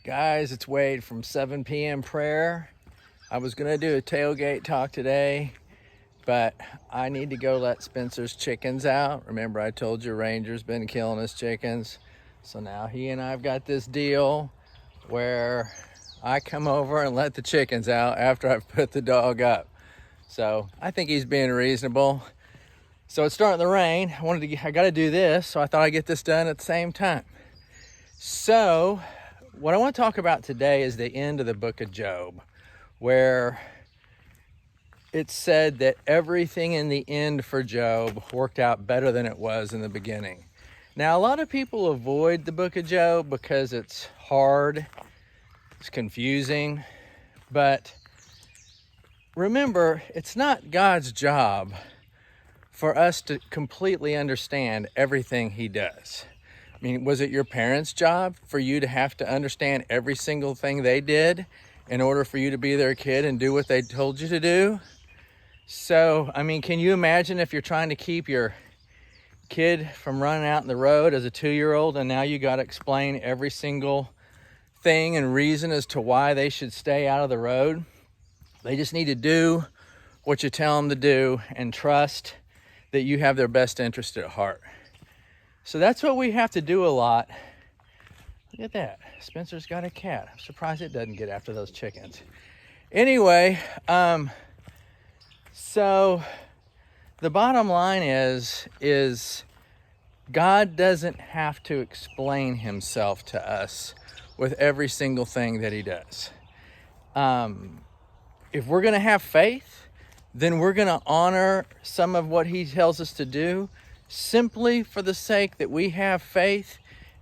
Guys, it's Wade from 7 p.m. prayer. I was going to do a tailgate talk today, but I need to go let Spencer's chickens out. Remember, I told you Ranger's been killing his chickens. So now he and I've got this deal where I come over and let the chickens out after I've put the dog up. So I think he's being reasonable. So it's starting to rain. I got to do this, so I thought I'd get this done at the same time. So what I want to talk about today is the end of the book of Job, where it said that everything in the end for Job worked out better than it was in the beginning. Now, a lot of people avoid the book of Job because it's hard, it's confusing, but remember, it's not God's job for us to completely understand everything he does. I mean, was it your parents' job for you to have to understand every single thing they did in order for you to be their kid and do what they told you to do? So, I mean, can you imagine if you're trying to keep your kid from running out in the road as a 2-year-old and now you got to explain every single thing and reason as to why they should stay out of the road? They just need to do what you tell them to do and trust that you have their best interest at heart. So that's what we have to do a lot. Look at that. Spencer's got a cat. I'm surprised it doesn't get after those chickens. Anyway, so the bottom line is God doesn't have to explain himself to us with every single thing that he does. If we're going to have faith, then we're going to honor some of what he tells us to do simply for the sake that we have faith,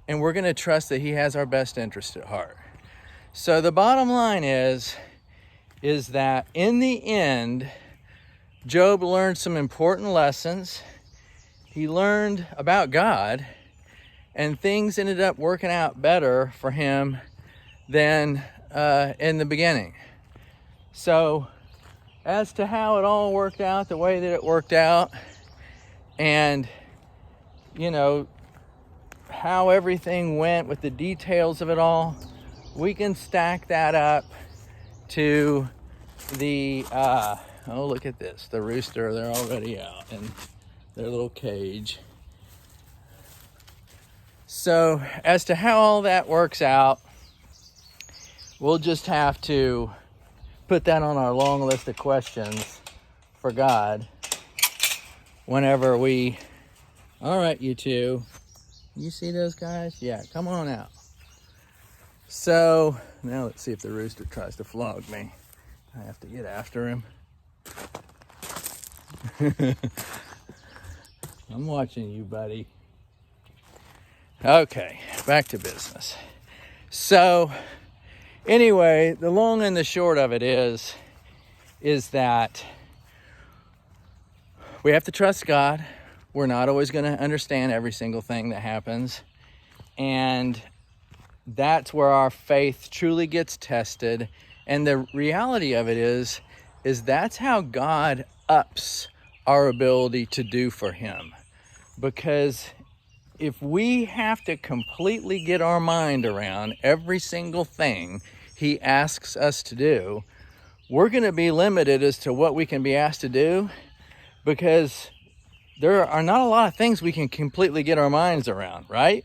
and we're going to trust that he has our best interest at heart. So the bottom line is that in the end, Job learned some important lessons. He learned about God, and things ended up working out better for him than in the beginning. So as to how it all worked out the way that it worked out, and how everything went with the details of it all, we can stack that up to the oh, look at this, the rooster. They're already out in their little cage. So as to how all that works out, we'll just have to put that on our long list of questions for God whenever we... All right, you two. You see those guys? Yeah, come on out. So, now let's see if the rooster tries to flog me. I have to get after him. I'm watching you, buddy. Okay, back to business. So, anyway, the long and the short of it is that we have to trust God. We're not always going to understand every single thing that happens. And that's where our faith truly gets tested. And the reality of it is that's how God ups our ability to do for him. Because if we have to completely get our mind around every single thing he asks us to do, we're going to be limited as to what we can be asked to do, because there are not a lot of things we can completely get our minds around, right?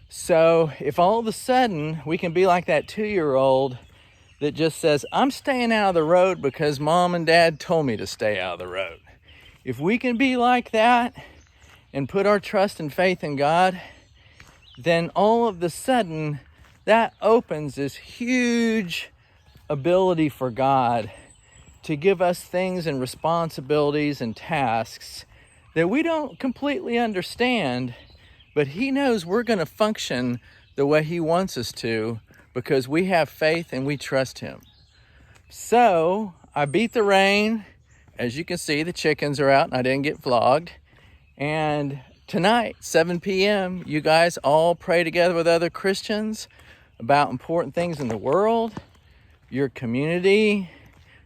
So if all of a sudden we can be like that 2-year-old that just says, I'm staying out of the road because mom and dad told me to stay out of the road. If we can be like that and put our trust and faith in God, then all of a sudden that opens this huge ability for God to give us things and responsibilities and tasks that we don't completely understand, but he knows we're going to function the way he wants us to because we have faith and we trust him. So I beat the rain. As you can see, the chickens are out and I didn't get flogged. And tonight, 7 p.m., you guys all pray together with other Christians about important things in the world, your community.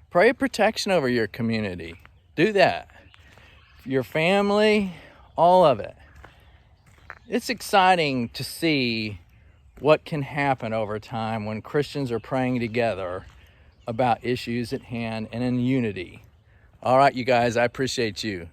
Pray protection over your community. Do that. Your family, all of it. It's exciting to see what can happen over time when Christians are praying together about issues at hand and in unity. All right, you guys, I appreciate you.